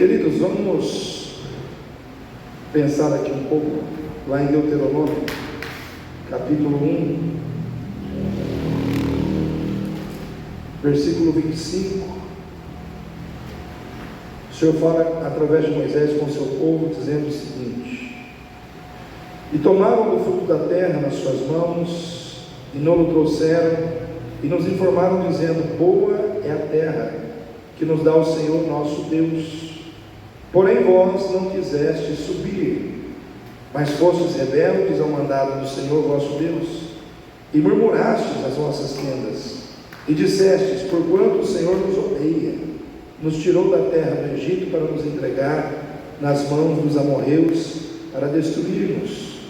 Queridos, vamos pensar aqui um pouco lá em Deuteronômio, capítulo 1, versículo 25. O Senhor fala através de Moisés com o seu povo, dizendo o seguinte: e tomaram do fruto da terra nas suas mãos, e não-lo trouxeram, e nos informaram, dizendo: boa é a terra que nos dá o Senhor nosso Deus. Porém vós não quisestes subir, mas fostes rebeldes ao mandado do Senhor vosso Deus, e murmurastes as vossas tendas, e dissestes: porquanto o Senhor nos odeia, nos tirou da terra do Egito para nos entregar nas mãos dos amorreus, para destruir-nos.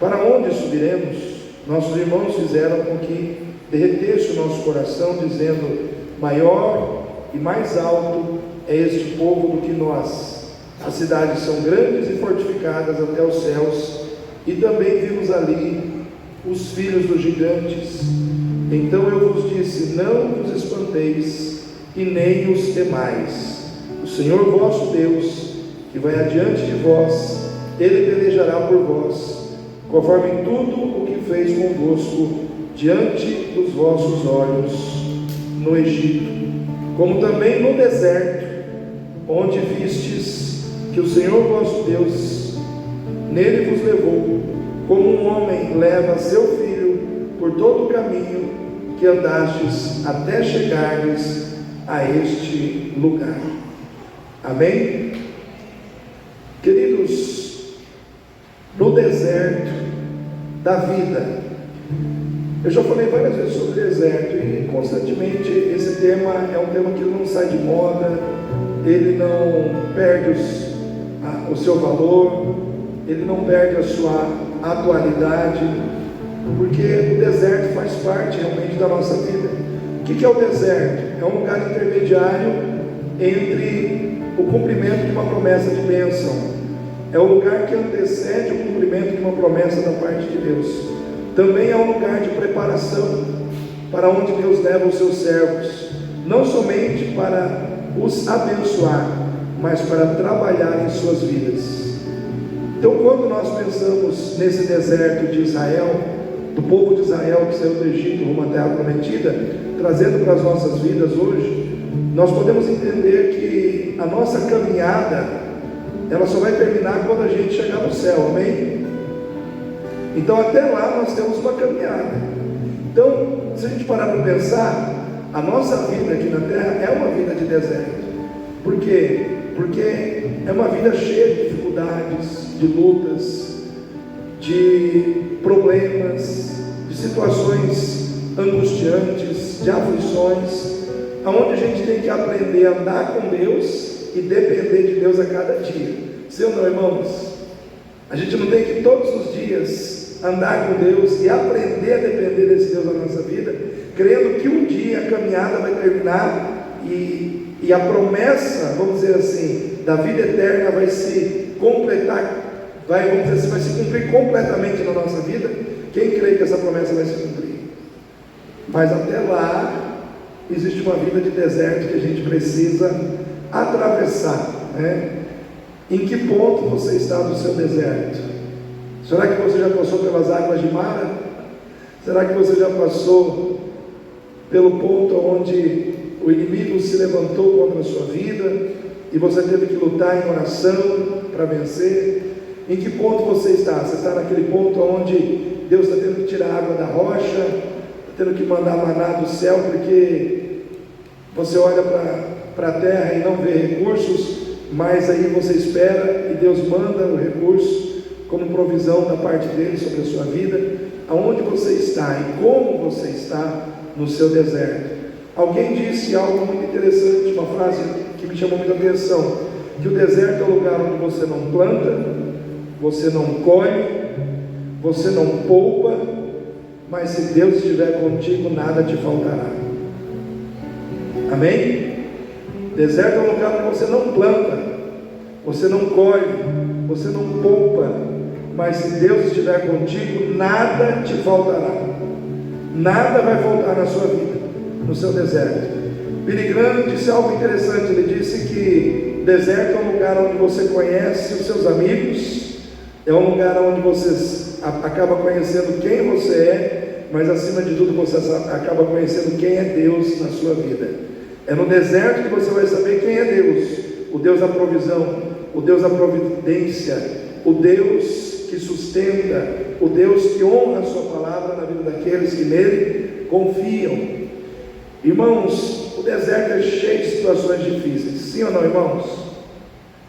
Para onde subiremos? Nossos irmãos fizeram com que derretesse o nosso coração, dizendo: maior e mais alto é este povo do que nós. As cidades são grandes e fortificadas até os céus, e também vimos ali os filhos dos gigantes. Então eu vos disse: não vos espanteis e nem os temais. O Senhor vosso Deus, que vai adiante de vós, Ele pelejará por vós, conforme tudo o que fez convosco diante dos vossos olhos no Egito, como também no deserto, onde vistes que o Senhor vosso Deus nele vos levou, como um homem leva seu filho por todo o caminho que andastes até chegardes a este lugar. Amém? Queridos, no deserto da vida, eu já falei várias vezes sobre deserto, e constantemente esse tema é um tema que não sai de moda, ele não perde o seu valor, ele não perde a sua atualidade, porque o deserto faz parte realmente da nossa vida. O que é o deserto? É um lugar intermediário entre o cumprimento de uma promessa de bênção, é o lugar que antecede o cumprimento de uma promessa da parte de Deus. Também é um lugar de preparação para onde Deus leva os seus servos, não somente para os abençoar, mas para trabalhar em suas vidas. Então, quando nós pensamos nesse deserto de Israel, do povo de Israel que saiu do Egito rumo à terra prometida, trazendo para as nossas vidas hoje, nós podemos entender que a nossa caminhada, ela só vai terminar quando a gente chegar no céu, amém? Então até lá nós temos uma caminhada. Então, se a gente parar para pensar, a nossa vida aqui na terra é uma vida de deserto. Por quê? Porque é uma vida cheia de dificuldades, de lutas, de problemas, de situações angustiantes, de aflições, onde a gente tem que aprender a andar com Deus e depender de Deus a cada dia. Sim ou não, irmãos? A gente não tem que todos os dias andar com Deus e aprender a depender desse Deus na nossa vida, crendo que um dia a caminhada vai terminar e a promessa, vamos dizer assim, da vida eterna vai se completar, vamos dizer assim, vai se cumprir completamente na nossa vida. Quem crê que essa promessa vai se cumprir? Mas até lá existe uma vida de deserto que a gente precisa atravessar, né? Em que ponto você está no seu deserto? Será que você já passou pelas águas de Mara? Será que você já passou pelo ponto onde o inimigo se levantou contra a sua vida e você teve que lutar em oração para vencer? Em que ponto você está? Você está naquele ponto onde Deus está tendo que tirar a água da rocha, está tendo que mandar maná do céu, porque você olha para a terra e não vê recursos, mas aí você espera e Deus manda o recurso como provisão da parte dele sobre a sua vida. Aonde você está e como você está no seu deserto? Alguém disse algo muito interessante, uma frase que me chamou muita atenção, que o deserto é o lugar onde você não planta, você não colhe, você não poupa, mas se Deus estiver contigo, nada te faltará. Amém? Deserto é um lugar onde você não planta, você não colhe, você não poupa, mas se Deus estiver contigo, nada te faltará. Nada vai faltar na sua vida, no seu deserto. Billy Graham disse algo interessante. Ele disse que deserto é um lugar onde você conhece os seus amigos, é um lugar onde você acaba conhecendo quem você é, mas acima de tudo você acaba conhecendo quem é Deus na sua vida. É no deserto que você vai saber quem é Deus, o Deus da provisão, o Deus da providência, o Deus que sustenta, o Deus que honra a sua palavra na vida daqueles que nele confiam. Irmãos, o deserto é cheio de situações difíceis, sim ou não, irmãos?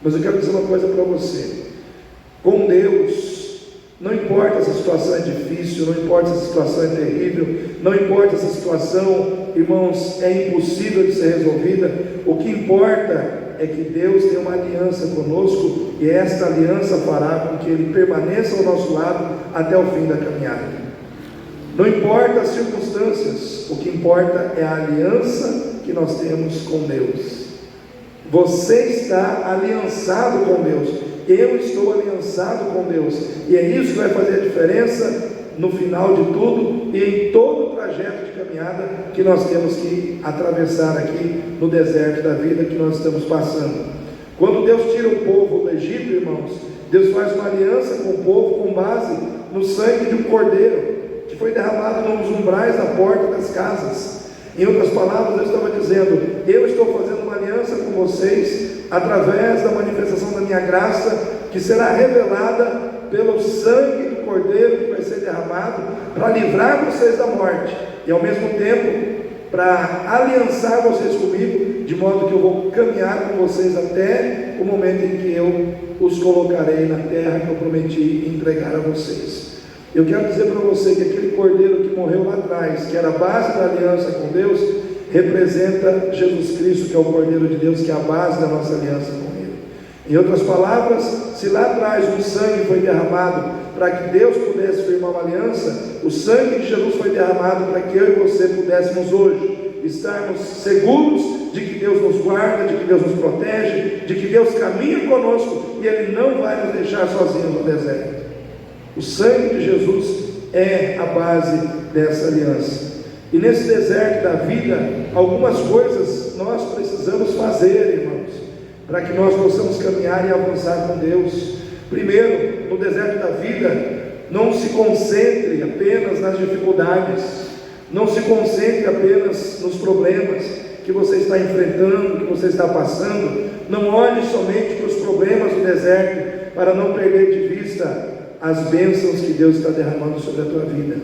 Mas eu quero dizer uma coisa para você: com Deus, não importa se a situação é difícil, não importa se a situação é terrível, não importa se a situação, irmãos, é impossível de ser resolvida, o que importa é que Deus tem uma aliança conosco, e esta aliança fará com que Ele permaneça ao nosso lado até o fim da caminhada. Não importa as circunstâncias, o que importa é a aliança que nós temos com Deus. Você está aliançado com Deus, eu estou aliançado com Deus, e é isso que vai fazer a diferença no final de tudo e em todo o trajeto de caminhada que nós temos que atravessar aqui no deserto da vida que nós estamos passando. Quando Deus tira o povo do Egito, irmãos, Deus faz uma aliança com o povo com base no sangue de um cordeiro que foi derramado nos umbrais da porta das casas. Em outras palavras, Deus estava dizendo: eu estou fazendo uma aliança com vocês através da manifestação da minha graça, que será revelada pelo sangue do cordeiro que vai ser derramado para livrar vocês da morte e ao mesmo tempo para aliançar vocês comigo, de modo que eu vou caminhar com vocês até o momento em que eu os colocarei na terra que eu prometi entregar a vocês. Eu quero dizer para você que aquele cordeiro que morreu lá atrás, que era a base da aliança com Deus, representa Jesus Cristo, que é o Cordeiro de Deus, que é a base da nossa aliança com Ele. Em outras palavras, se lá atrás o sangue foi derramado para que Deus pudesse firmar uma aliança, o sangue de Jesus foi derramado para que eu e você pudéssemos hoje estarmos seguros de que Deus nos guarda, de que Deus nos protege, de que Deus caminha conosco e Ele não vai nos deixar sozinhos no deserto. O sangue de Jesus é a base dessa aliança. E nesse deserto da vida, algumas coisas nós precisamos fazer, irmãos, para que nós possamos caminhar e avançar com Deus. Primeiro, no deserto da vida, não se concentre apenas nas dificuldades, não se concentre apenas nos problemas que você está enfrentando, que você está passando. Não olhe somente para os problemas do deserto, para não perder de vista as bênçãos que Deus está derramando sobre a tua vida.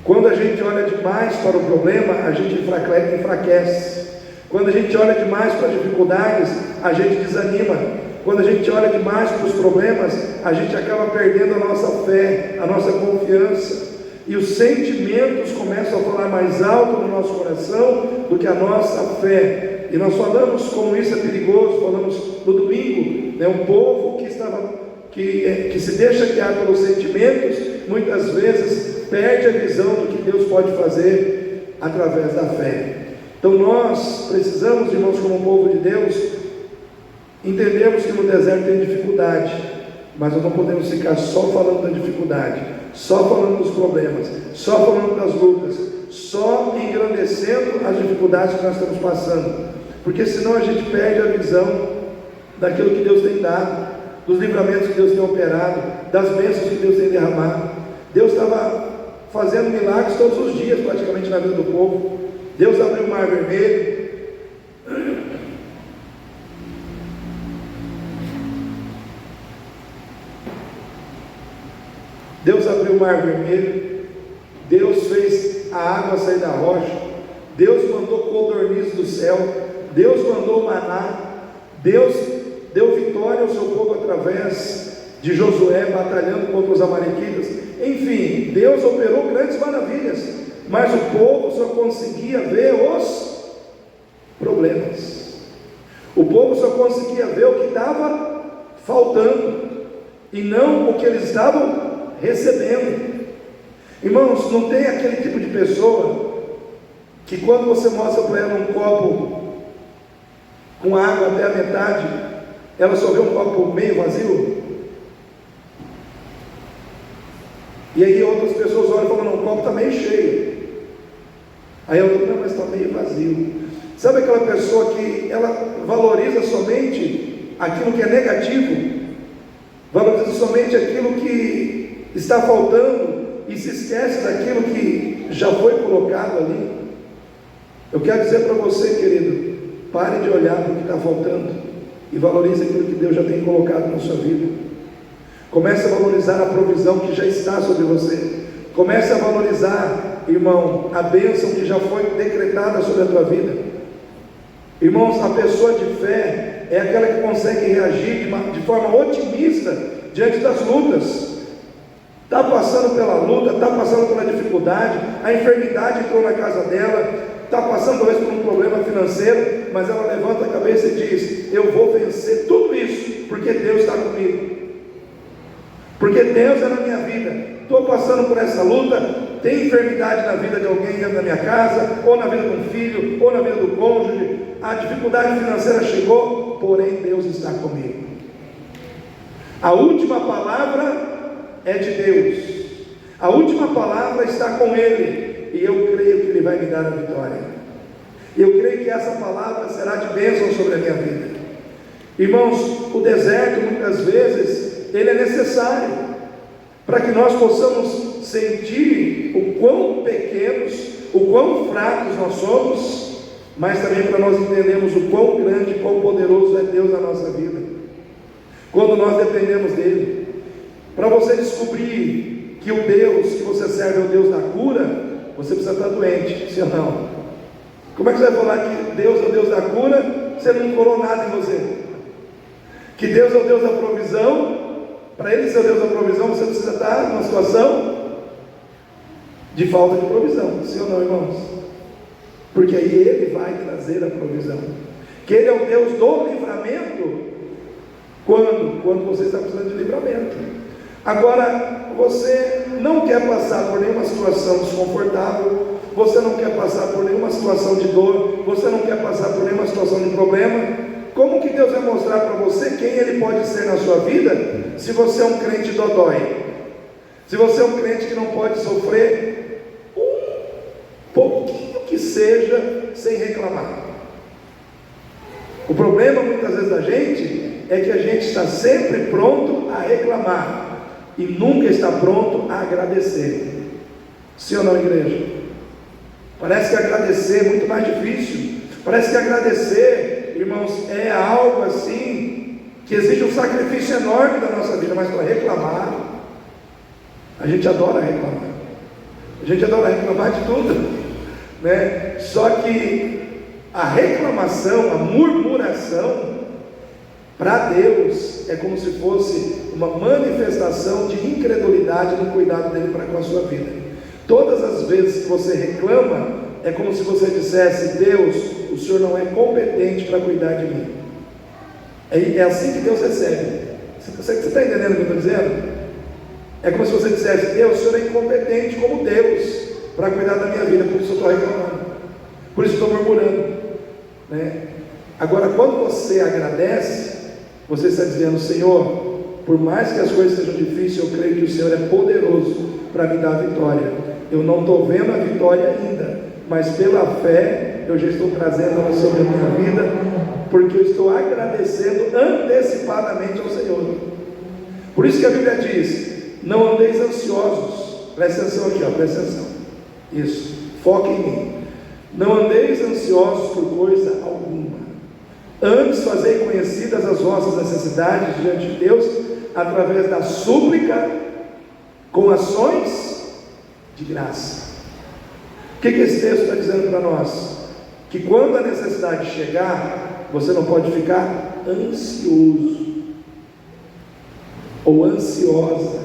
Quando a gente olha demais para o problema, a gente enfraquece. Quando a gente olha demais para as dificuldades, a gente desanima. Quando a gente olha demais para os problemas, a gente acaba perdendo a nossa fé, a nossa confiança, e os sentimentos começam a falar mais alto no nosso coração do que a nossa fé. E nós falamos como isso é perigoso, falamos no domingo, um povo que se deixa guiar pelos sentimentos, muitas vezes perde a visão do que Deus pode fazer através da fé. Então nós precisamos, irmãos, como povo de Deus, entendermos que no deserto tem dificuldade, mas nós não podemos ficar só falando da dificuldade, só falando dos problemas, só falando das lutas, só engrandecendo as dificuldades que nós estamos passando, porque senão a gente perde a visão daquilo que Deus tem dado, dos livramentos que Deus tem operado, das bênçãos que Deus tem derramado. Deus estava fazendo milagres todos os dias praticamente na vida do povo. Deus abriu o mar vermelho, Deus abriu o mar vermelho, Deus fez a água sair da rocha, Deus mandou codornizes do céu, Deus mandou maná, Deus deu vitória ao seu povo através de Josué batalhando contra os amalequitas. Enfim, Deus operou grandes maravilhas, mas o povo só conseguia ver os problemas. O povo só conseguia ver o que estava faltando e não o que eles estavam recebendo. Irmãos, não tem aquele tipo de pessoa que quando você mostra para ela um copo com água até a metade, ela só vê um copo meio vazio? E aí outras pessoas olham e falam: não, o copo está meio cheio. Aí eu digo: não, mas está meio vazio. Sabe aquela pessoa que ela valoriza somente aquilo que é negativo, valoriza somente aquilo que está faltando e se esquece daquilo que já foi colocado ali? Eu quero dizer para você, querido, pare de olhar para o que está faltando e valorize aquilo que Deus já tem colocado na sua vida. Comece a valorizar a provisão que já está sobre você. Comece a valorizar, irmão, a bênção que já foi decretada sobre a tua vida. Irmãos, a pessoa de fé é aquela que consegue reagir de forma otimista diante das lutas. Está passando pela luta, está passando pela dificuldade, a enfermidade entrou na casa dela, está passando talvez por um problema financeiro, mas ela levanta a cabeça e diz: eu vou vencer tudo isso, porque Deus está comigo, porque Deus é na minha vida. Estou passando por essa luta, tem enfermidade na vida de alguém dentro da minha casa, ou na vida de um filho, ou na vida do cônjuge, a dificuldade financeira chegou, porém Deus está comigo. A última palavra é de Deus, a última palavra está com Ele, e eu creio que Ele vai me dar a vitória. Eu creio que essa palavra será de bênção sobre a minha vida. Irmãos, o deserto muitas vezes ele é necessário para que nós possamos sentir o quão pequenos, o quão fracos nós somos, mas também para nós entendermos o quão grande, quão poderoso é Deus na nossa vida, quando nós dependemos dEle. Para você descobrir que o Deus que você serve é o Deus da cura, você precisa estar doente, sim ou não? Como é que você vai falar que Deus é o Deus da cura, se Ele não curou nada em você? Que Deus é o Deus da provisão? Para Ele ser o Deus da provisão, você precisa estar numa situação de falta de provisão, sim ou não, irmãos? Porque aí Ele vai trazer a provisão. Que Ele é o Deus do livramento. Quando você está precisando de livramento. Agora, você não quer passar por nenhuma situação desconfortável, você não quer passar por nenhuma situação de dor, você não quer passar por nenhuma situação de problema. Como que Deus vai mostrar para você quem Ele pode ser na sua vida, se você é um crente dodói? Se você é um crente que não pode sofrer um pouquinho que seja sem reclamar. O problema muitas vezes da gente é que a gente está sempre pronto a reclamar e nunca está pronto a agradecer. Sim ou não, igreja? Parece que agradecer é muito mais difícil. Parece que agradecer, irmãos, é algo assim que exige um sacrifício enorme da nossa vida. Mas para reclamar, a gente adora reclamar. A gente adora reclamar de tudo, né? Só que a reclamação, a murmuração, para Deus é como se fosse uma manifestação de incredulidade no cuidado dele para com a sua vida. Todas as vezes que você reclama, é como se você dissesse: Deus, o Senhor não é competente para cuidar de mim. É assim que Deus recebe. Você está entendendo o que eu estou dizendo? É como se você dissesse: Deus, o Senhor é incompetente como Deus para cuidar da minha vida, por isso eu estou reclamando, por isso eu estou murmurando, né? Agora, quando você agradece, você está dizendo: Senhor, por mais que as coisas sejam difíceis, eu creio que o Senhor é poderoso para me dar a vitória. Eu não estou vendo a vitória ainda, mas pela fé eu já estou trazendo ela sobre a minha vida, porque eu estou agradecendo antecipadamente ao Senhor. Por isso que a Bíblia diz: não andeis ansiosos. Presta atenção aqui, presta atenção. Isso, foca em mim. Não andeis ansiosos por coisa alguma, antes fazei conhecidas as vossas necessidades diante de Deus, através da súplica, com ações de graça. O que esse texto está dizendo para nós? Que quando a necessidade chegar, você não pode ficar ansioso ou ansiosa.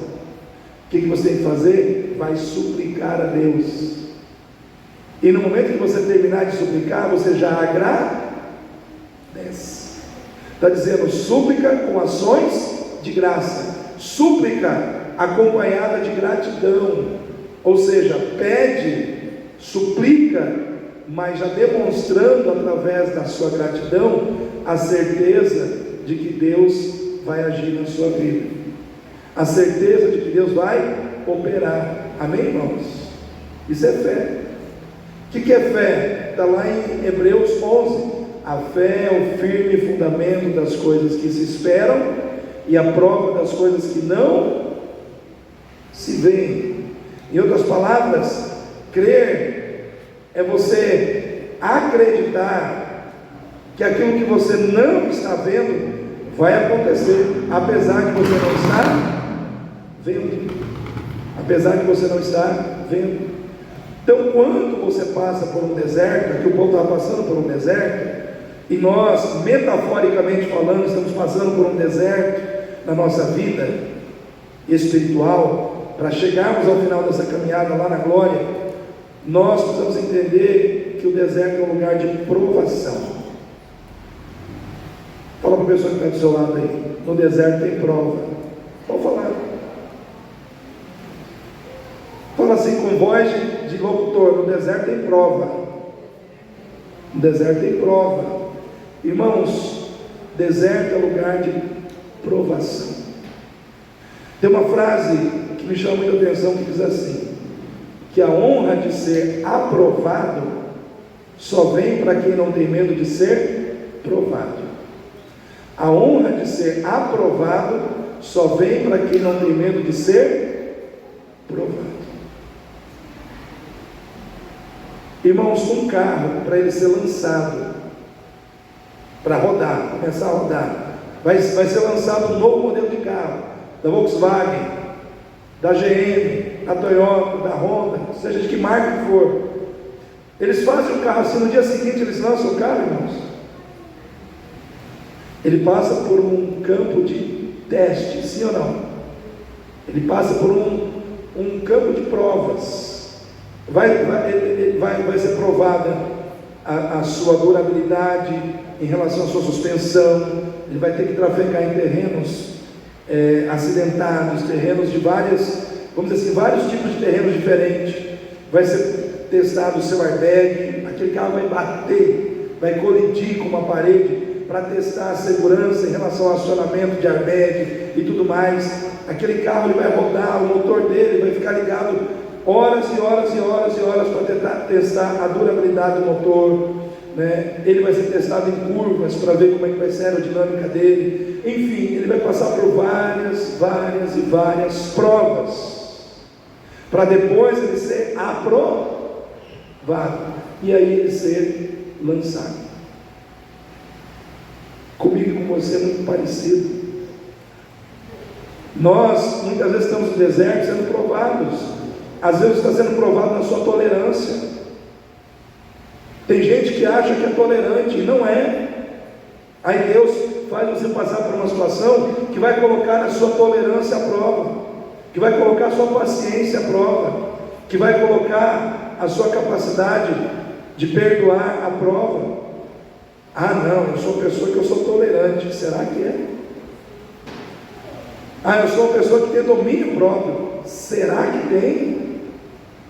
O que você tem que fazer? Vai suplicar a Deus. E no momento que você terminar de suplicar, você já agradece. Está dizendo súplica com ações de graça, súplica acompanhada de gratidão, ou seja, pede, suplica, mas já demonstrando através da sua gratidão a certeza de que Deus vai agir na sua vida, a certeza de que Deus vai operar. Amém, irmãos? Isso é fé. O que é fé? está lá em Hebreus 11. A fé é o firme fundamento das coisas que se esperam e a prova das coisas que não se veem. Em outras palavras, crer é você acreditar que aquilo que você não está vendo vai acontecer, apesar de você não estar vendo. Apesar de você não estar vendo. Então, quando você passa por um deserto, aqui o povo estava passando por um deserto, e nós, metaforicamente falando, estamos passando por um deserto na nossa vida espiritual, para chegarmos ao final dessa caminhada lá na glória, nós precisamos entender que o deserto é um lugar de provação. Fala para a pessoa que está do seu lado aí, no deserto tem prova. Pode falar. Fala assim com voz de locutor, no deserto tem prova. No deserto tem prova. Irmãos, deserto é lugar de provação. Tem uma frase que me chama muita atenção que diz assim, que a honra de ser aprovado só vem para quem não tem medo de ser provado. A honra de ser aprovado só vem para quem não tem medo de ser provado. Irmãos, um carro, para ele ser lançado, para rodar, começar a rodar, vai ser lançado um novo modelo de carro, da Volkswagen, da GM, da Toyota, da Honda, seja de que marca que for. Eles fazem o carro assim, no dia seguinte eles lançam o carro, irmãos. Ele passa por um campo de teste, sim ou não? Ele passa por um campo de provas. Vai ser provada a sua durabilidade em relação à sua suspensão. Ele vai ter que trafegar em terrenos acidentados, terrenos de vamos dizer assim, vários tipos de terrenos diferentes. Vai ser testado o seu airbag, aquele carro vai bater, vai colidir com uma parede para testar a segurança em relação ao acionamento de airbag e tudo mais. Aquele carro ele vai rodar, o motor dele vai ficar ligado horas e horas e horas e horas para tentar testar a durabilidade do motor, né? Ele vai ser testado em curvas para ver como é que vai ser a aerodinâmica dele. Enfim, ele vai passar por várias e várias provas para depois ele ser aprovado e aí ele ser lançado. Comigo e com você é muito parecido. Nós muitas vezes estamos no deserto sendo provados. Às vezes está sendo provado na sua tolerância. Tem gente que acha que é tolerante e não é. Aí Deus faz você passar por uma situação que vai colocar a sua tolerância à prova, que vai colocar a sua paciência à prova, que vai colocar a sua capacidade de perdoar à prova. Ah não, eu sou uma pessoa que eu sou tolerante. Será que é? Ah, eu sou uma pessoa que tem domínio próprio. Será que tem?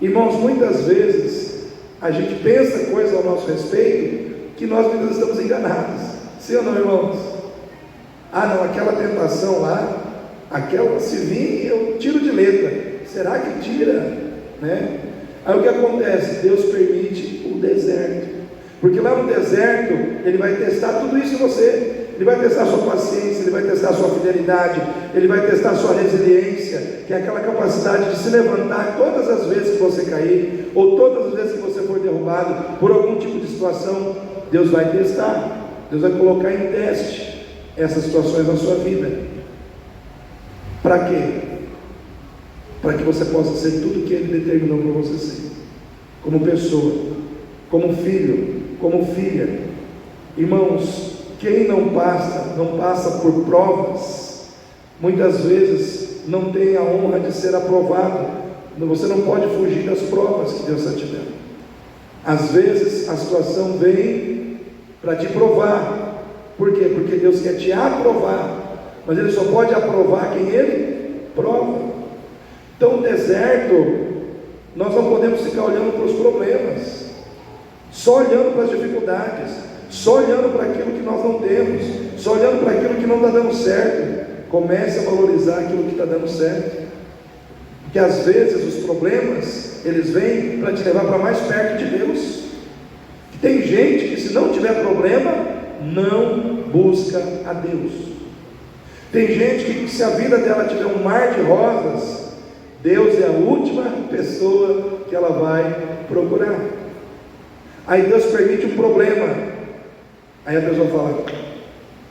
Irmãos, muitas vezes a gente pensa coisas ao nosso respeito que nós muitas vezes estamos enganados. Sim ou não, irmãos? Ah não, aquela tentação lá, aquela se vir eu tiro de letra. Será que tira? Né? Aí o que acontece? Deus permite o deserto, porque lá no deserto ele vai testar tudo isso em você. Ele vai testar a sua paciência, ele vai testar a sua fidelidade, ele vai testar a sua resiliência, que é aquela capacidade de se levantar todas as vezes que você cair, ou todas as vezes que você for derrubado por algum tipo de situação. Deus vai testar, Deus vai colocar em teste essas situações na sua vida. Para quê? Para que você possa ser tudo que Ele determinou para você ser, como pessoa, como filho, como filha. Irmãos, quem não passa por provas, muitas vezes não tem a honra de ser aprovado. Você não pode fugir das provas que Deus está te dando. Às vezes a situação vem para te provar. Por quê? Porque Deus quer te aprovar, mas Ele só pode aprovar quem Ele prova. Então o deserto, nós não podemos ficar olhando para os problemas, só olhando para as dificuldades, só olhando para aquilo que nós não temos, só olhando para aquilo que não está dando certo. Comece a valorizar aquilo que está dando certo, porque às vezes os problemas, eles vêm para te levar para mais perto de Deus. Tem gente que, se não tiver problema, não busca a Deus. Tem gente que, se a vida dela tiver um mar de rosas, Deus é a última pessoa que ela vai procurar. Aí Deus permite um problema, aí a pessoa fala: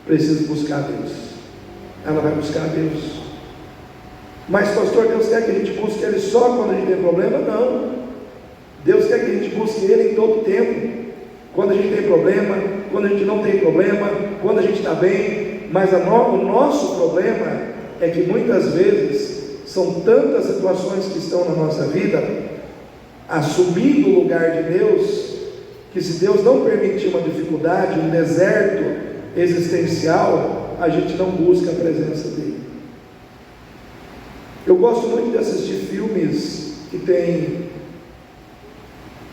preciso buscar a Deus. Ela vai buscar a Deus. Mas pastor, Deus quer que a gente busque Ele só quando a gente tem problema? Não. Deus quer que a gente busque Ele em todo tempo. Quando a gente tem problema, quando a gente não tem problema, quando a gente está bem. Mas o nosso problema é que muitas vezes são tantas situações que estão na nossa vida, assumindo o lugar de Deus, que se Deus não permitir uma dificuldade, um deserto existencial, a gente não busca a presença dEle. Eu gosto muito de assistir filmes que tem,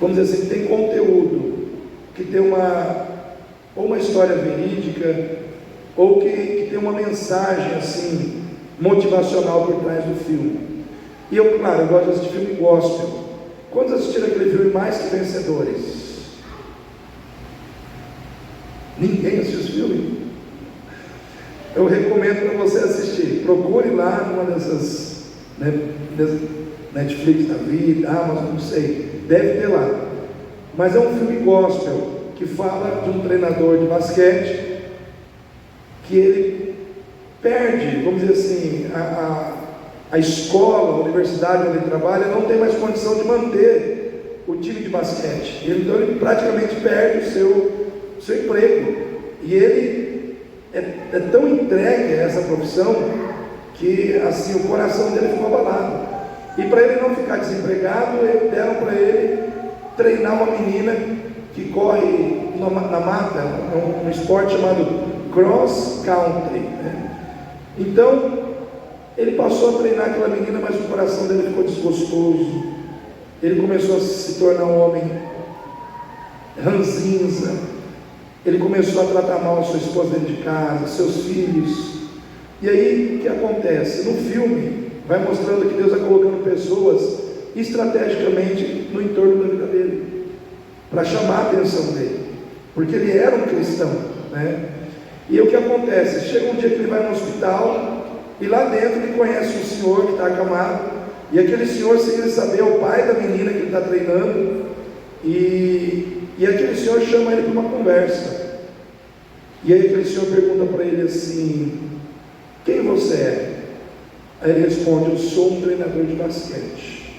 vamos dizer assim, que tem conteúdo, que tem ou uma história verídica, ou que tem uma mensagem assim, motivacional por trás do filme. E eu, claro, eu gosto de assistir filme gospel. Quantos assistiram aquele filme Mais Que Vencedores? Ninguém assistiu esse filme? Eu recomendo para você assistir. Procure lá numa dessas, Netflix da vida, Amazon, não sei, deve ter lá. Mas é um filme gospel que fala de um treinador de basquete que ele perde, vamos dizer assim, a escola, a universidade onde ele trabalha não tem mais condição de manter o time de basquete. Então ele praticamente perde o seu emprego. E ele é tão entregue a essa profissão que assim, o coração dele ficou abalado. E para ele não ficar desempregado, deram para ele treinar uma menina que corre na mata, um esporte chamado cross country, né? Então ele passou a treinar aquela menina, mas o coração dele ficou desgostoso. Ele começou a se tornar um homem ranzinza. Ele começou a tratar mal a sua esposa dentro de casa, seus filhos. E aí o que acontece? No filme vai mostrando que Deus está colocando pessoas estrategicamente no entorno da vida dele, para chamar a atenção dele, porque ele era um cristão, né? E o que acontece? Chega um dia que ele vai no hospital, e lá dentro ele conhece um senhor que está acamado, e aquele senhor, sem ele saber, é o pai da menina que ele está treinando, e aquele senhor chama ele para uma conversa. E aí aquele senhor pergunta para ele assim: quem você é? Aí ele responde: eu sou um treinador de basquete.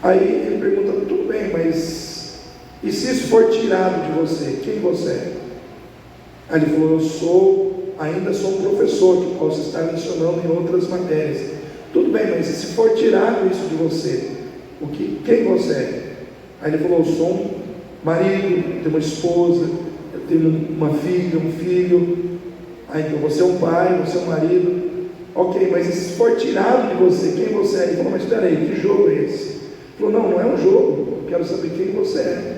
Aí ele pergunta: tudo bem, mas e se isso for tirado de você, quem você é? Aí ele falou: ainda sou um professor que posso estar lecionando em outras matérias. Tudo bem, mas se for tirado isso de você, quem você é? Aí ele falou: eu sou um marido, tenho uma esposa, eu tenho uma filha, um filho. Aí então você é um pai, você é um marido. Ok, mas se for tirado de você, quem você é? Ele falou: mas espera aí, que jogo é esse? Ele falou: não é um jogo, eu quero saber quem você é.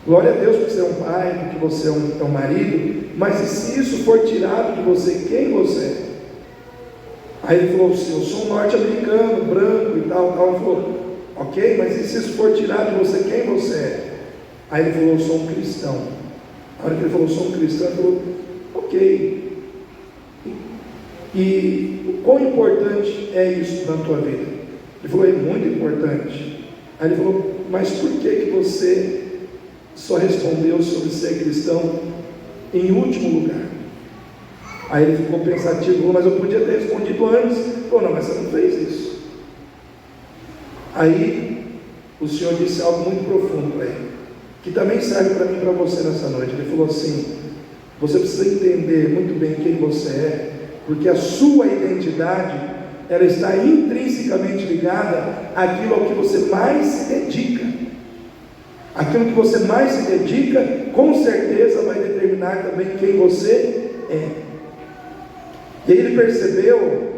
Glória a Deus porque você é um pai, porque você é um marido, mas e se isso for tirado de você, quem você é? Aí ele falou assim: eu sou um norte-americano, branco e tal. Ele falou: ok, mas e se isso for tirado de você, quem você é? Aí ele falou: eu sou um cristão. A hora que ele falou: eu sou um cristão, ele falou: ok. E o quão importante é isso na tua vida? Ele falou: é muito importante. Aí ele falou: mas por que você só respondeu sobre ser cristão em último lugar? Aí ele ficou pensativo, falou: mas eu podia ter respondido antes. Ele falou: não, mas você não fez isso. Aí o Senhor disse algo muito profundo para ele, que também serve para mim e para você nessa noite. Ele falou assim: você precisa entender muito bem quem você é, porque a sua identidade, ela está intrinsecamente ligada àquilo ao que você mais se dedica. Aquilo que você mais se dedica, com certeza vai determinar também quem você é. E aí ele percebeu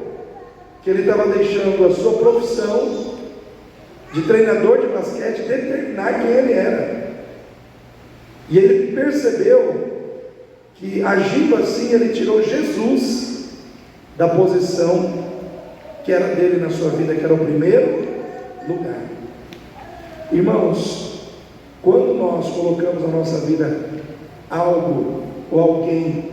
que ele estava deixando a sua profissão de treinador de basquete determinar quem ele era. E ele percebeu que, agindo assim, ele tirou Jesus da posição que era dele na sua vida, que era o primeiro lugar. Irmãos, Quando nós colocamos na nossa vida algo ou alguém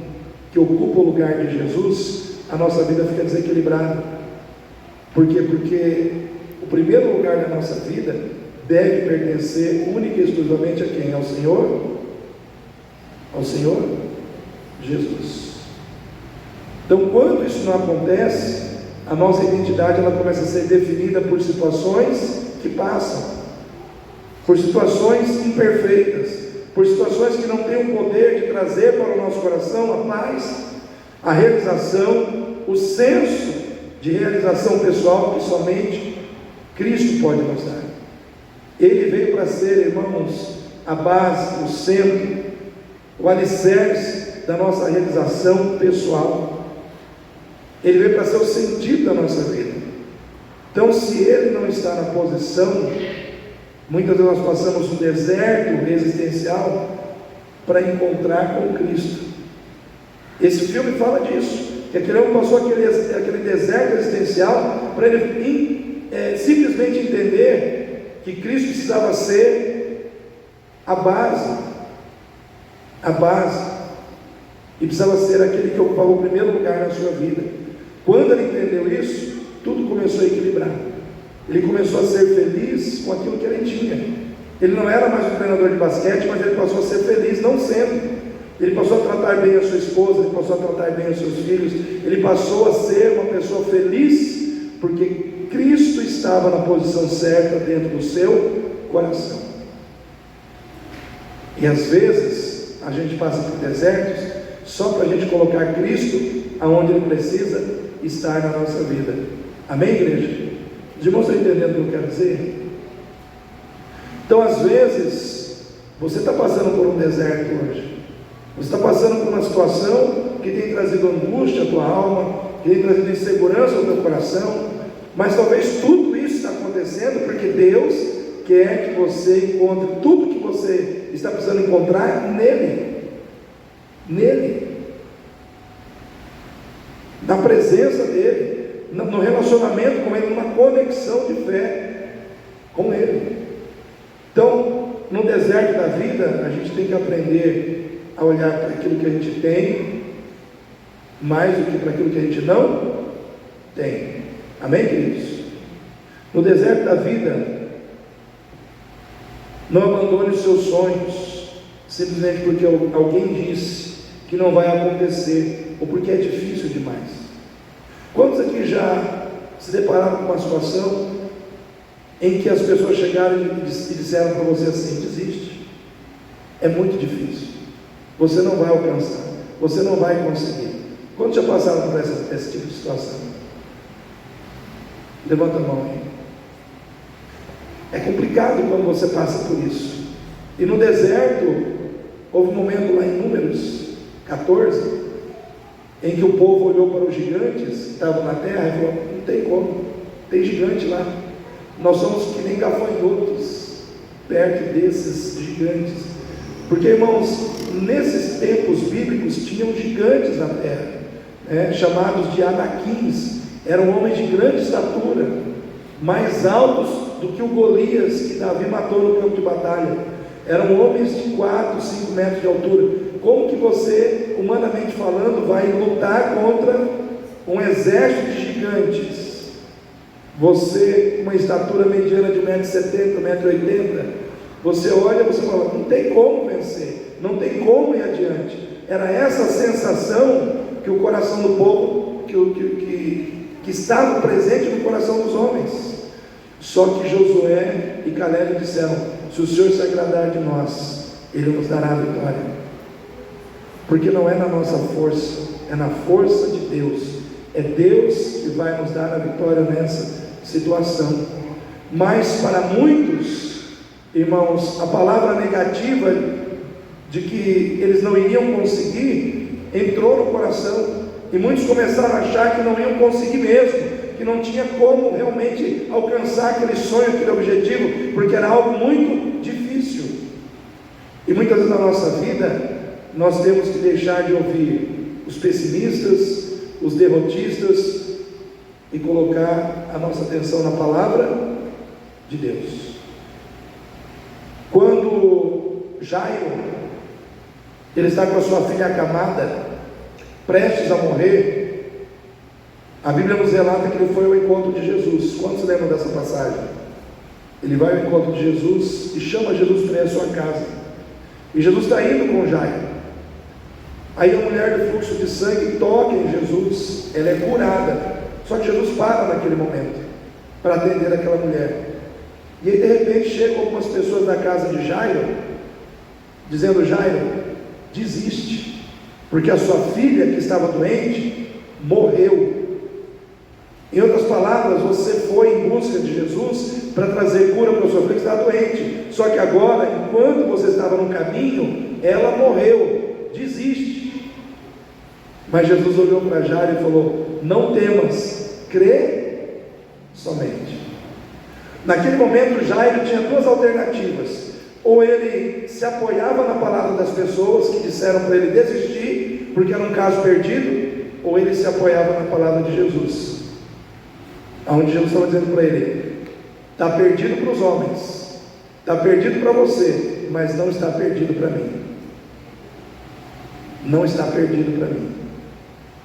que ocupa o lugar de Jesus, a nossa vida fica desequilibrada. Por quê? Porque o primeiro lugar da nossa vida deve pertencer única e exclusivamente a quem? Ao Senhor? Ao Senhor Jesus. Então, quando isso não acontece, a nossa identidade ela começa a ser definida por situações que passam, por situações imperfeitas, por situações que não têm o poder de trazer para o nosso coração a paz, a realização, o senso de realização pessoal que somente Cristo pode nos dar. Ele veio para ser, irmãos, a base, o centro, o alicerce da nossa realização pessoal. Ele veio para ser o sentido da nossa vida. Então, se Ele não está na posição, muitas vezes nós passamos um deserto existencial para encontrar com Cristo. Esse filme fala disso, que aquele homem passou aquele deserto existencial para ele simplesmente entender que Cristo precisava ser a base, e precisava ser aquele que ocupava o primeiro lugar na sua vida. Quando ele entendeu isso, tudo começou a equilibrar. Ele começou a ser feliz com aquilo que ele tinha. Ele não era mais um treinador de basquete, mas ele passou a ser feliz não sendo. Ele passou a tratar bem a sua esposa, ele passou a tratar bem os seus filhos, ele passou a ser uma pessoa feliz, porque Cristo estava na posição certa dentro do seu coração. E às vezes a gente passa por desertos só para a gente colocar Cristo aonde Ele precisa estar na nossa vida. Amém, igreja? Os irmãos estão entendendo o que eu quero dizer? Então, às vezes, você está passando por um deserto hoje. Você está passando por uma situação que tem trazido angústia à tua alma, que tem trazido insegurança ao teu coração, mas talvez tudo isso está acontecendo porque Deus quer que você encontre tudo que você está precisando encontrar nele, na presença dele, no relacionamento com ele, numa conexão de fé com ele. Então, no deserto da vida, a gente tem que aprender a olhar para aquilo que a gente tem, mais do que para aquilo que a gente não tem. Amém, queridos? No deserto da vida, não abandone os seus sonhos, simplesmente porque alguém disse que não vai acontecer, ou porque é difícil demais. Quantos aqui já se depararam com uma situação em que as pessoas chegaram e disseram para você assim: desiste, é muito difícil, você não vai alcançar, você não vai conseguir? Quantos já passaram por esse tipo de situação? Levanta a mão aí. É complicado quando você passa por isso. E no deserto, houve um momento lá em Números 14, em que o povo olhou para os gigantes que estavam na terra e falou: não tem como, tem gigante lá, nós somos que nem gafanhotos perto desses gigantes. Porque, irmãos, nesses tempos bíblicos tinham gigantes na terra, chamados de Anaquins. Eram homens de grande estatura, mais altos do que o Golias que Davi matou no campo de batalha. Eram homens de 4, 5 metros de altura. Como que você, humanamente falando, vai lutar contra um exército de gigantes? Você, uma estatura mediana de 1,70 m, 1,80 m, você olha e você fala: não tem como vencer, não tem como ir adiante. Era essa sensação que o coração do povo, que estava presente no coração dos homens. Só que Josué e Caleb disseram: se o Senhor se agradar de nós, Ele nos dará a vitória. Porque não é na nossa força, é na força de Deus. É Deus que vai nos dar a vitória nessa situação. Mas para muitos, irmãos, a palavra negativa de que eles não iriam conseguir entrou no coração, e muitos começaram a achar que não iam conseguir mesmo, que não tinha como realmente alcançar aquele sonho, aquele objetivo, porque era algo muito difícil. E muitas vezes na nossa vida nós temos que deixar de ouvir os pessimistas, os derrotistas, e colocar a nossa atenção na palavra de Deus. Quando Jairo, ele está com a sua filha acamada, prestes a morrer, a Bíblia nos relata que ele foi ao encontro de Jesus. Quantos lembram dessa passagem? Ele vai ao encontro de Jesus e chama Jesus para ir à sua casa. E Jesus está indo com Jairo. Aí a mulher do fluxo de sangue toca em Jesus, ela é curada. Só que Jesus para naquele momento para atender aquela mulher. E aí de repente chegam algumas pessoas da casa de Jairo, dizendo: Jairo, desiste, porque a sua filha que estava doente morreu. Em outras palavras, você foi em busca de Jesus para trazer cura para a sua filha que está doente. Só que agora, enquanto você estava no caminho, ela morreu. Desiste. Mas Jesus olhou para Jairo e falou: não temas, crê somente. Naquele momento, Jairo tinha duas alternativas: ou ele se apoiava na palavra das pessoas que disseram para ele desistir, porque era um caso perdido, ou ele se apoiava na palavra de Jesus, onde Jesus estava dizendo para ele: está perdido para os homens, está perdido para você, mas não está perdido para mim. Não está perdido para mim.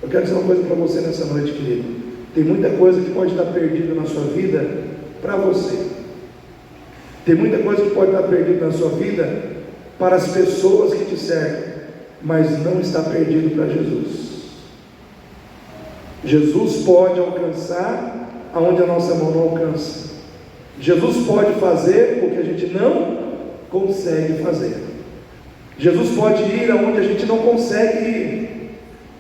Eu quero dizer uma coisa para você nessa noite, querido. Tem muita coisa que pode estar perdida na sua vida para você. Tem muita coisa que pode estar perdida na sua vida para as pessoas que te servem, mas não está perdido para Jesus. Jesus pode alcançar aonde a nossa mão não alcança. Jesus pode fazer o que a gente não consegue fazer. Jesus pode ir aonde a gente não consegue ir.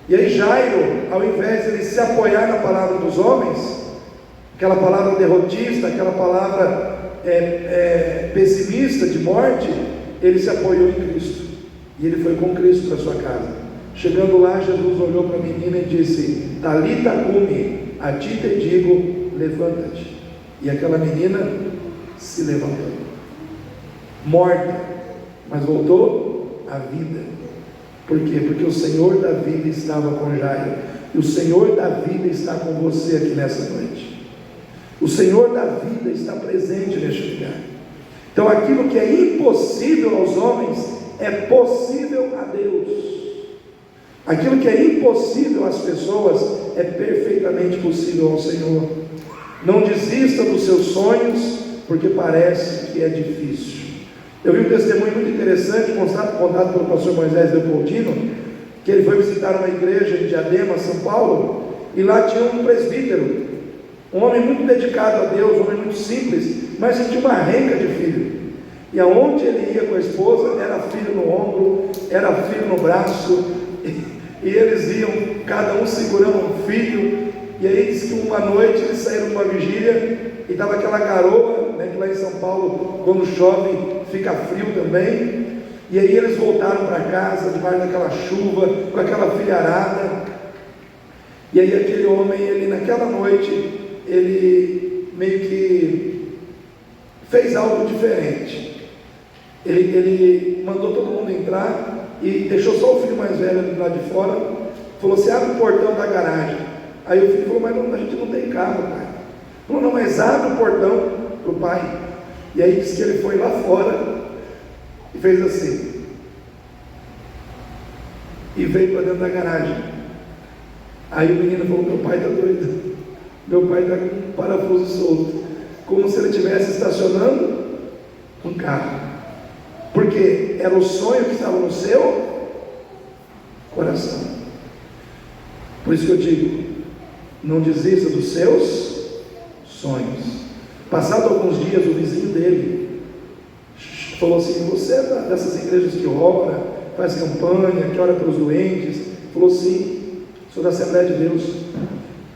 E aí Jairo, ao invés de ele se apoiar na palavra dos homens, aquela palavra derrotista, aquela palavra pessimista de morte, ele se apoiou em Cristo, e ele foi com Cristo para sua casa. Chegando lá, Jesus olhou para a menina e disse: Talita cumi, a ti te digo, levanta-te. E aquela menina se levantou, morta, mas voltou à vida. Por quê? Porque o Senhor da vida estava com Jairo, e o Senhor da vida está com você aqui nessa noite. O Senhor da vida está presente neste lugar. Então aquilo que é impossível aos homens é possível a Deus. Aquilo que é impossível às pessoas é perfeitamente possível ao Senhor. Não desista dos seus sonhos, porque parece que é difícil. Eu vi um testemunho muito interessante contado pelo pastor Moisés Leopoldino, que ele foi visitar uma igreja em Diadema, São Paulo, e lá tinha um presbítero, um homem muito dedicado a Deus, um homem muito simples, mas que tinha uma renca de filho. E aonde ele ia com a esposa, era filho no ombro, era filho no braço, e eles iam, cada um segurando um filho. E aí diz que uma noite eles saíram de uma vigília, e estava aquela garoa, né, que lá em São Paulo, quando chove, fica frio também. E aí eles voltaram para casa, debaixo daquela chuva, com aquela filharada. E aí aquele homem, ele naquela noite, ele meio que fez algo diferente. Ele mandou todo mundo entrar e deixou só o filho mais velho lá de fora. Falou assim: abre o portão da garagem. Aí o filho falou: mas não, a gente não tem carro, pai. Falou: não, mas abre o portão para o pai. E aí disse que ele foi lá fora e fez assim, e veio para dentro da garagem. Aí o menino falou: meu pai está doido, meu pai está com um parafuso solto, como se ele estivesse estacionando um carro, porque era o sonho que estava no seu coração. Por isso que eu digo: não desista dos seus sonhos. Passado alguns dias, o vizinho dele falou assim: você é dessas igrejas que ora, faz campanha, que ora pelos doentes? Falou: sim, sou da Assembleia de Deus.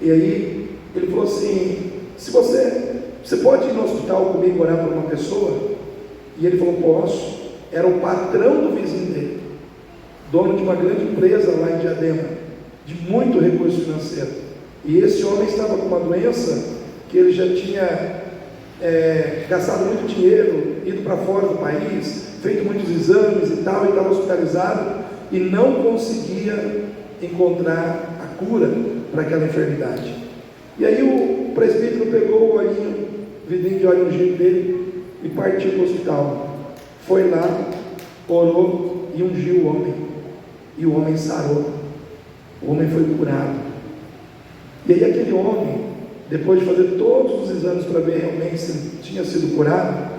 E aí ele falou assim: se você pode ir no hospital comigo orar por uma pessoa? E ele falou: posso. Era o patrão do vizinho dele, dono de uma grande empresa lá em Diadema, de muito recurso financeiro. E esse homem estava com uma doença que ele já tinha gastado muito dinheiro, ido para fora do país, feito muitos exames e tal, e estava hospitalizado e não conseguia encontrar a cura para aquela enfermidade. E aí o presbítero pegou o olhinho, vidrinho de óleo ungido dele, e partiu para o hospital. foi lá, orou e ungiu o homem, e o homem sarou, o homem foi curado. E aí aquele homem, depois de fazer todos os exames para ver realmente se ele tinha sido curado,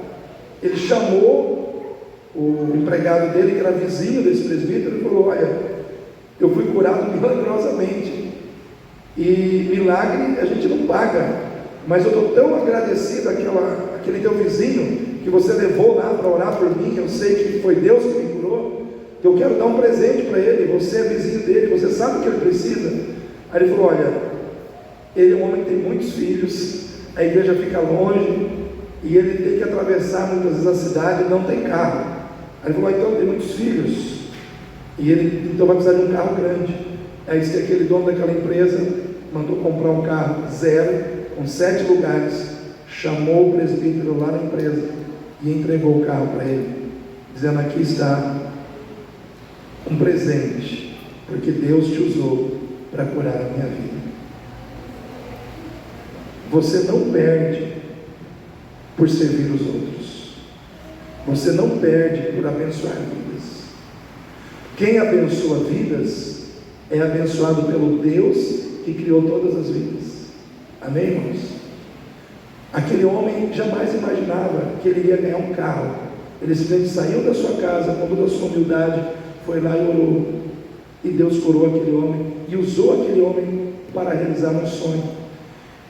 ele chamou o empregado dele, que era vizinho desse presbítero, e falou: olha, eu fui curado milagrosamente, e milagre a gente não paga, mas eu estou tão agradecido àquele teu vizinho, que você levou lá para orar por mim, eu sei que foi Deus que me curou, que eu quero dar um presente para ele, você é vizinho dele, você sabe o que ele precisa. Aí ele falou: olha, ele é um homem que tem muitos filhos, a igreja fica longe, e ele tem que atravessar muitas vezes a cidade e não tem carro. Aí ele falou: então tem muitos filhos, e ele então vai precisar de um carro grande. Aí disse que aquele dono daquela empresa mandou comprar um carro zero, com 7 lugares, chamou o presbítero lá na empresa e entregou o carro para ele, dizendo: aqui está um presente, porque Deus te usou para curar a minha vida. Você não perde por servir os outros, você não perde por abençoar vidas. Quem abençoa vidas é abençoado pelo Deus que criou todas as vidas. Amém, irmãos? Aquele homem jamais imaginava que ele ia ganhar um carro. Ele simplesmente saiu da sua casa com toda a sua humildade, foi lá e orou, e Deus curou aquele homem e usou aquele homem para realizar um sonho.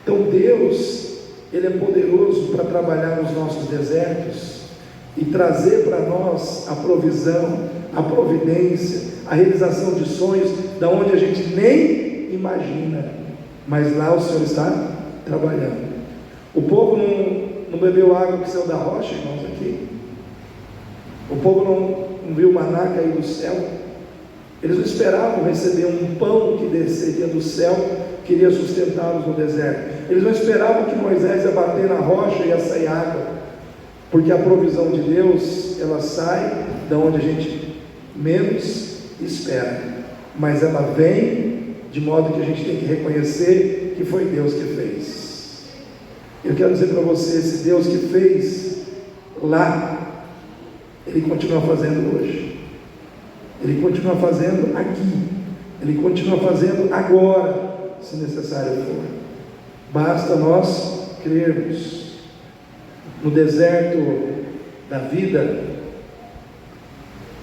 Então Deus, Ele é poderoso para trabalhar nos nossos desertos e trazer para nós a provisão, a providência, a realização de sonhos, da onde a gente nem imagina, mas lá o Senhor está trabalhando. O povo não bebeu água que saiu da rocha, irmãos, aqui. O povo não viu maná cair do céu. Eles não esperavam receber um pão que desceria do céu, que iria sustentá-los no deserto. Eles não esperavam que Moisés ia bater na rocha e ia sair água, porque a provisão de Deus, ela sai da onde a gente menos espera, mas ela vem de modo que a gente tem que reconhecer que foi Deus que fez. Eu quero dizer para você, esse Deus que fez lá, Ele continua fazendo hoje, Ele continua fazendo aqui, Ele continua fazendo agora, se necessário for. Basta nós crermos. No deserto da vida,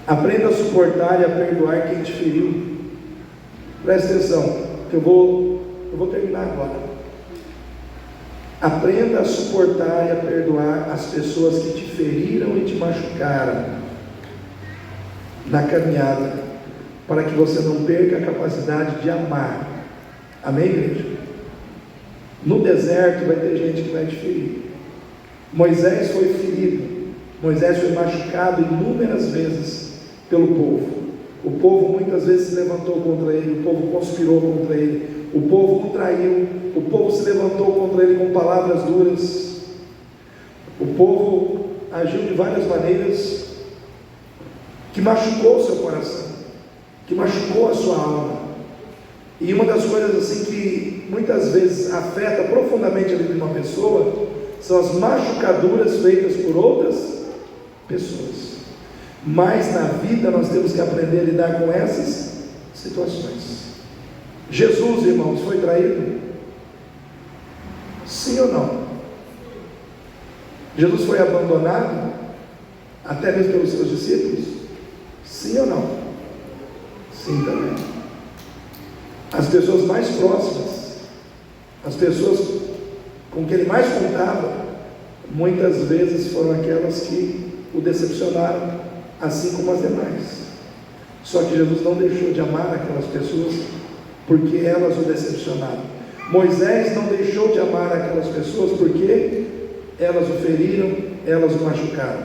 aprenda a suportar e a perdoar quem te feriu. Presta atenção, que eu vou terminar agora. Aprenda a suportar e a perdoar as pessoas que te feriram e te machucaram na caminhada, para que você não perca a capacidade de amar. Amém, igreja? No deserto vai ter gente que vai te ferir. Moisés foi ferido, Moisés foi machucado inúmeras vezes pelo povo. O povo muitas vezes se levantou contra ele, o povo conspirou contra ele, o povo o traiu, o povo se levantou contra ele com palavras duras, o povo agiu de várias maneiras que machucou o seu coração, que machucou a sua alma. E uma das coisas assim que muitas vezes afeta profundamente a vida de uma pessoa são as machucaduras feitas por outras pessoas. Mas na vida nós temos que aprender a lidar com essas situações. Jesus, irmãos, foi traído? Sim ou não? Jesus foi abandonado, até mesmo pelos seus discípulos? Sim ou não? Sim também. As pessoas mais próximas, as pessoas com quem ele mais contava, muitas vezes foram aquelas que o decepcionaram, assim como as demais. Só que Jesus não deixou de amar aquelas pessoas, porque elas o decepcionaram. Moisés não deixou de amar aquelas pessoas, porque elas o feriram, elas o machucaram.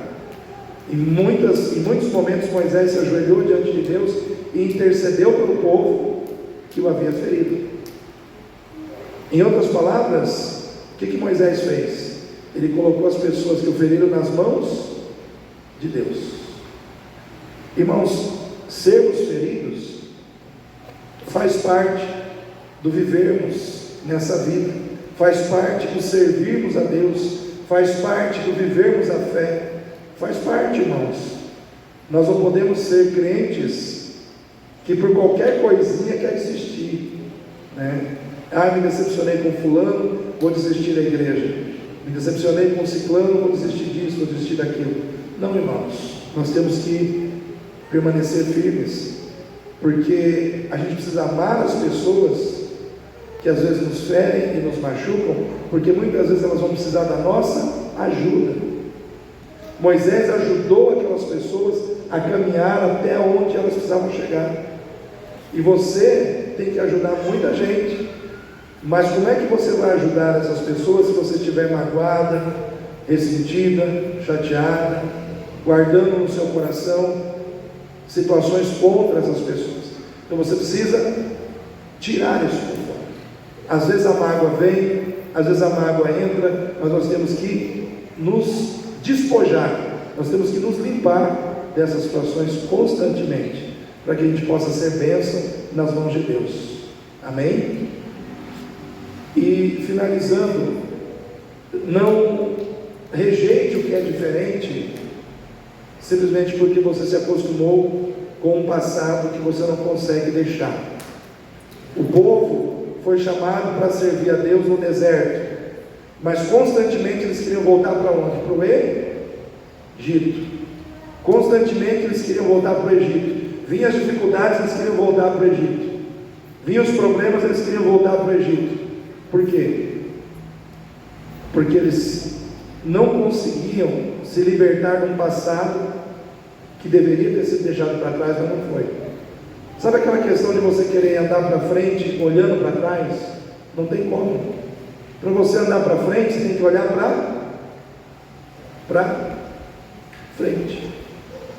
Em muitos momentos Moisés se ajoelhou diante de Deus e intercedeu pelo povo que o havia ferido. Em outras palavras, o que Moisés fez? Ele colocou as pessoas que o feriram nas mãos de Deus. Irmãos, sermos feridos faz parte do vivermos nessa vida, faz parte do servirmos a Deus, faz parte do vivermos a fé, Faz parte, irmãos. Nós não podemos ser crentes que por qualquer coisinha quer desistir, né? Me decepcionei com fulano, vou desistir da igreja. Me decepcionei com ciclano, vou desistir disso, vou desistir daquilo. Não, irmãos, nós temos que permanecer firmes, porque a gente precisa amar as pessoas que às vezes nos ferem e nos machucam, porque muitas vezes elas vão precisar da nossa ajuda. Moisés ajudou aquelas pessoas a caminhar até onde elas precisavam chegar, e você tem que ajudar muita gente. Mas como é que você vai ajudar essas pessoas se você estiver magoada, ressentida, chateada, guardando no seu coração situações contra essas pessoas? Então você precisa tirar isso por fora. Às vezes a mágoa vem, às vezes a mágoa entra, mas nós temos que nos despojar, nós temos que nos limpar dessas situações constantemente, para que a gente possa ser bênção nas mãos de Deus. Amém? E finalizando, não rejeite o que é diferente simplesmente porque você se acostumou com um passado que você não consegue deixar. O povo foi chamado para servir a Deus no deserto, mas constantemente eles queriam voltar para onde? Para o Egito. Constantemente eles queriam voltar para o Egito. Vinham as dificuldades, eles queriam voltar para o Egito. Vinham os problemas, eles queriam voltar para o Egito. Por quê? Porque eles não conseguiam se libertar de um passado que deveria ter sido deixado para trás, mas não foi. Sabe aquela questão de você querer andar para frente olhando para trás? Não tem como. Para você andar para frente, você tem que olhar para frente.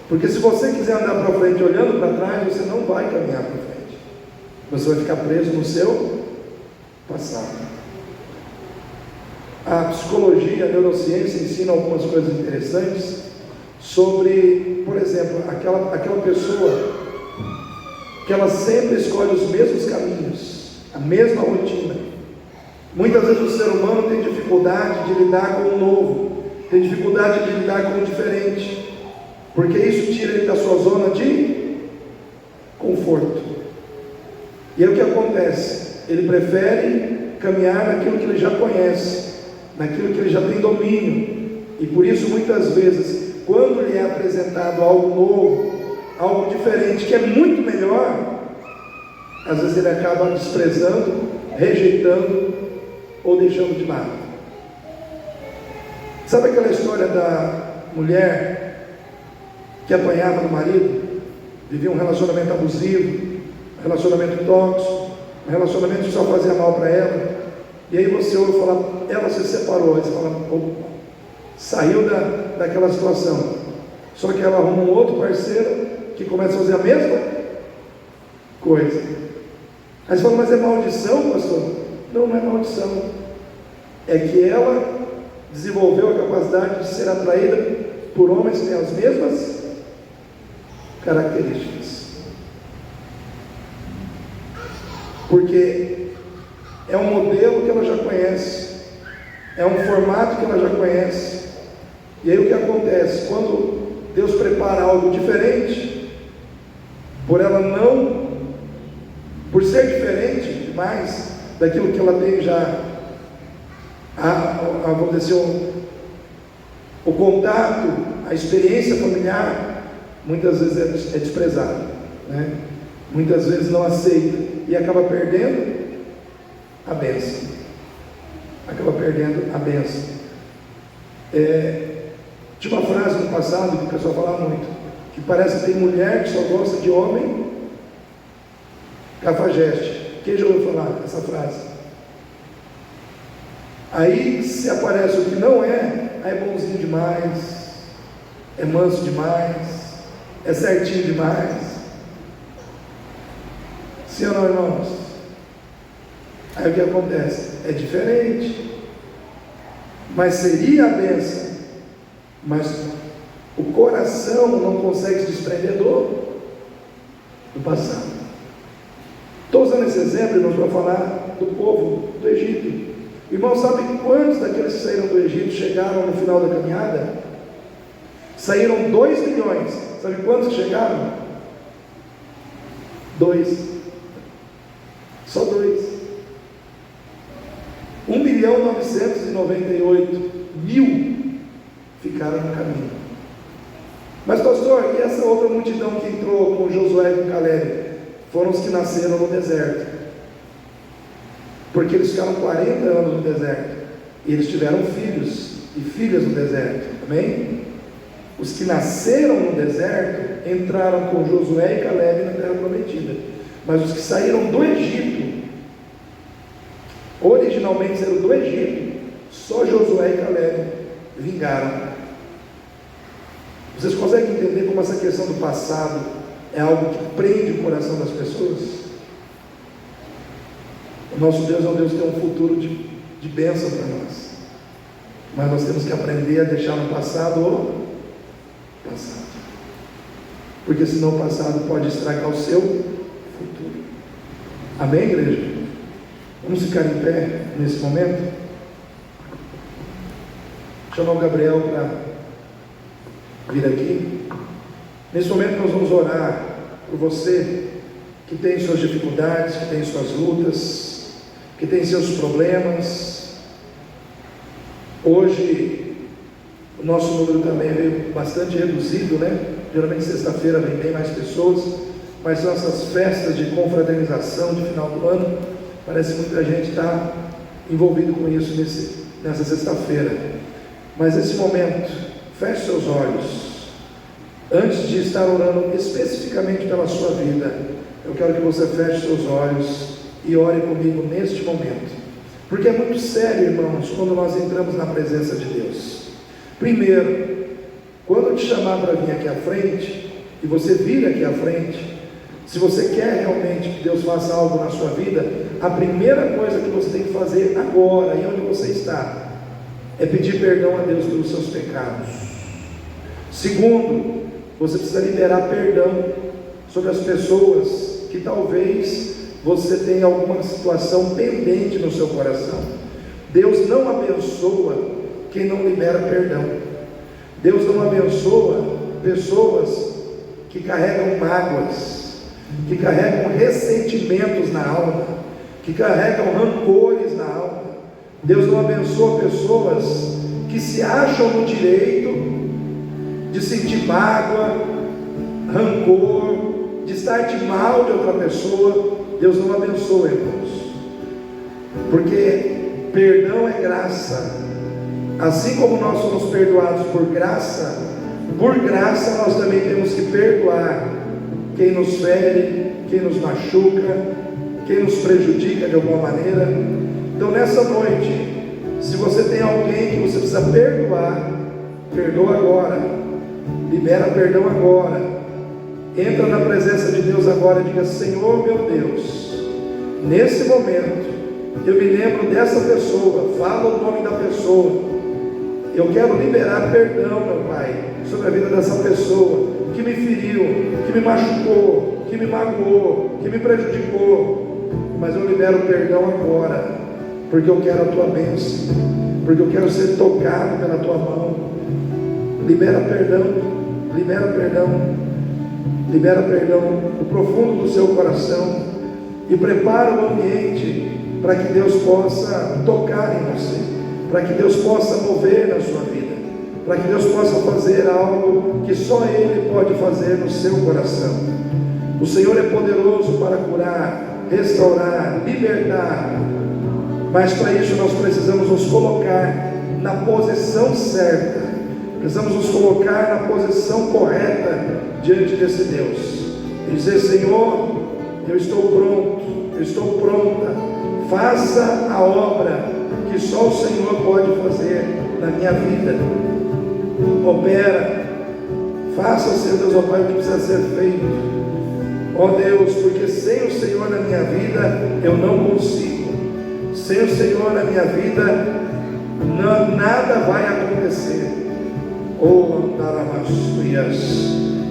Porque se você quiser andar para frente olhando para trás, você não vai caminhar para frente. Você vai ficar preso no seu passado. A psicologia, a neurociência ensina algumas coisas interessantes sobre, por exemplo, aquela pessoa que ela sempre escolhe os mesmos caminhos, a mesma rotina. Muitas vezes o ser humano tem dificuldade de lidar com o novo, tem dificuldade de lidar com o diferente, porque isso tira ele da sua zona de conforto. E aí o que acontece? Ele prefere caminhar naquilo que ele já conhece, naquilo que ele já tem domínio, e por isso muitas vezes, quando lhe é apresentado algo novo, algo diferente, que é muito melhor, às vezes ele acaba desprezando, rejeitando ou deixando de lado. Sabe aquela história da mulher que apanhava do marido, vivia um relacionamento abusivo, um relacionamento tóxico, um relacionamento que só fazia mal para ela, e aí você ouve falar, ela se separou, aí você fala, saiu daquela situação, só que ela arruma um outro parceiro que começa a fazer a mesma coisa. Aí você fala, mas é maldição, pastor? Não, não é maldição, é que ela desenvolveu a capacidade de ser atraída por homens que têm as mesmas características, porque é um modelo que ela já conhece, é um formato que ela já conhece. E aí o que acontece? Quando Deus prepara algo diferente, por ser diferente demais daquilo que ela tem já, vamos dizer, o contato, a experiência familiar, muitas vezes é desprezado, né? Muitas vezes não aceita e acaba perdendo a bênção. Tinha uma frase no passado que o pessoal falava muito, que parece que tem mulher que só gosta de homem cafajeste. Quem já ouviu falar essa frase? Aí se aparece o que não é, aí é bonzinho demais, é manso demais, é certinho demais. Sim ou não, irmãos? Aí o que acontece? É diferente, mas seria a bênção, mas o coração não consegue se desprender do passado. Estou usando esse exemplo, irmãos, para falar do povo do Egito. Irmãos, sabe quantos daqueles que saíram do Egito chegaram no final da caminhada? Saíram 2 milhões. Sabe quantos que chegaram? 2. Só 2. 1.998.000 ficaram no caminho. Mas pastor, e essa outra multidão que entrou com Josué e com Caleb? Foram os que nasceram no deserto, porque eles ficaram 40 anos no deserto, e eles tiveram filhos e filhas no deserto, amém? Os que nasceram no deserto entraram com Josué e Caleb na terra prometida, mas os que saíram do Egito, originalmente saíram do Egito, só Josué e Caleb vingaram. Vocês conseguem entender como essa questão do passado é algo que prende o coração das pessoas? O nosso Deus é um Deus que tem um futuro de bênção para nós, mas nós temos que aprender a deixar no passado o passado, porque senão o passado pode estragar o seu futuro. Amém, igreja? Vamos ficar em pé nesse momento? Chamar o Gabriel para vir aqui. Nesse momento nós vamos orar por você que tem suas dificuldades, que tem suas lutas, que tem seus problemas. Hoje o nosso número também veio bastante reduzido, né? Geralmente sexta-feira vem bem mais pessoas, mas são essas festas de confraternização de final do ano. Parece que muita gente está envolvido com isso nessa sexta-feira. Mas nesse momento, feche seus olhos. Antes de estar orando especificamente pela sua vida, eu quero que você feche seus olhos e ore comigo neste momento, porque é muito sério, irmãos, quando nós entramos na presença de Deus. Primeiro, quando eu te chamar para vir aqui à frente, e você vir aqui à frente, se você quer realmente que Deus faça algo na sua vida, a primeira coisa que você tem que fazer agora, e onde você está, é pedir perdão a Deus pelos seus pecados. Segundo, você precisa liberar perdão sobre as pessoas que talvez você tenha alguma situação pendente no seu coração. Deus não abençoa quem não libera perdão. Deus não abençoa pessoas que carregam mágoas, que carregam ressentimentos na alma, que carregam rancores na alma. Deus não abençoa pessoas que se acham no direito de sentir mágoa, rancor, de estar de mal de outra pessoa. Deus não abençoa, irmãos, porque perdão é graça. Assim como nós somos perdoados por graça nós também temos que perdoar quem nos fere, quem nos machuca, quem nos prejudica de alguma maneira. Então nessa noite, se você tem alguém que você precisa perdoar, perdoa agora, libera perdão agora, entra na presença de Deus agora e diga: Senhor meu Deus, nesse momento eu me lembro dessa pessoa, fala o nome da pessoa, eu quero liberar perdão, meu Pai, sobre a vida dessa pessoa que me feriu, que me machucou, que me magoou, que me prejudicou, mas eu libero perdão agora, porque eu quero a tua bênção, porque eu quero ser tocado pela tua mão. Libera perdão, libera perdão, libera perdão no profundo do seu coração e prepara o ambiente para que Deus possa tocar em você, para que Deus possa mover na sua vida, para que Deus possa fazer algo que só Ele pode fazer no seu coração. O Senhor é poderoso para curar, restaurar, libertar, mas para isso nós precisamos nos colocar na posição certa, precisamos nos colocar na posição correta diante desse Deus e dizer: Senhor, eu estou pronto, eu estou pronta, faça a obra que só o Senhor pode fazer na minha vida. Opera, faça, Senhor Deus, ó Pai, o que precisa ser feito, ó Deus, porque sem o Senhor na minha vida eu não consigo, sem o Senhor na minha vida nada vai acontecer.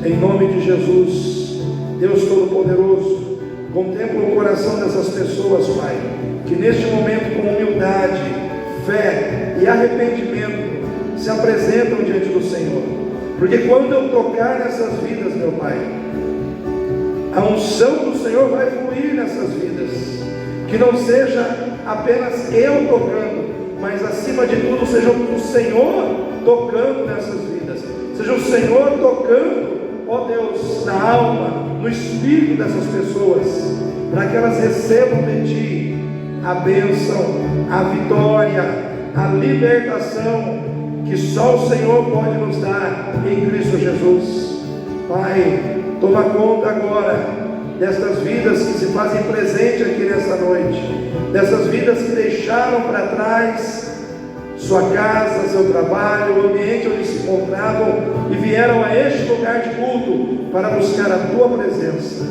Em nome de Jesus, Deus Todo-Poderoso, contempla o coração dessas pessoas, Pai, que neste momento, com humildade, fé e arrependimento, se apresentam diante do Senhor. porque quando eu tocar nessas vidas, meu Pai, a unção do Senhor vai fluir nessas vidas, que não seja apenas eu tocando, mas acima de tudo seja o Senhor tocando nessas vidas, seja o Senhor tocando, ó Deus, na alma, no espírito dessas pessoas, para que elas recebam de Ti a bênção, a vitória, a libertação que só o Senhor pode nos dar em Cristo Jesus. Pai, toma conta agora destas vidas que se fazem presente aqui nessa noite, dessas vidas que deixaram para trás sua casa, seu trabalho, o ambiente onde se encontravam e vieram a este lugar de culto para buscar a Tua presença.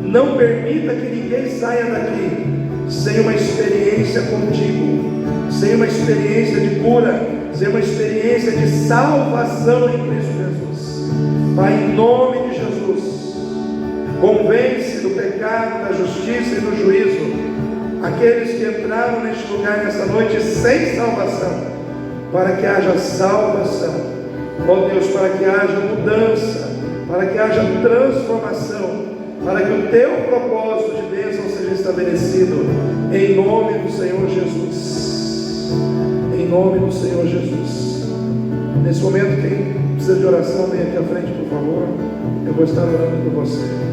Não permita que ninguém saia daqui sem uma experiência contigo, sem uma experiência de cura, sem uma experiência de salvação em Cristo Jesus. Pai, em nome de Jesus, convence do pecado, da justiça e do juízo aqueles que entraram neste lugar nessa noite sem salvação, para que haja salvação, ó Deus, para que haja mudança, para que haja transformação, para que o Teu propósito de bênção seja estabelecido, em nome do Senhor Jesus, em nome do Senhor Jesus. Nesse momento, quem precisa de oração, vem aqui à frente, por favor, eu vou estar orando por você.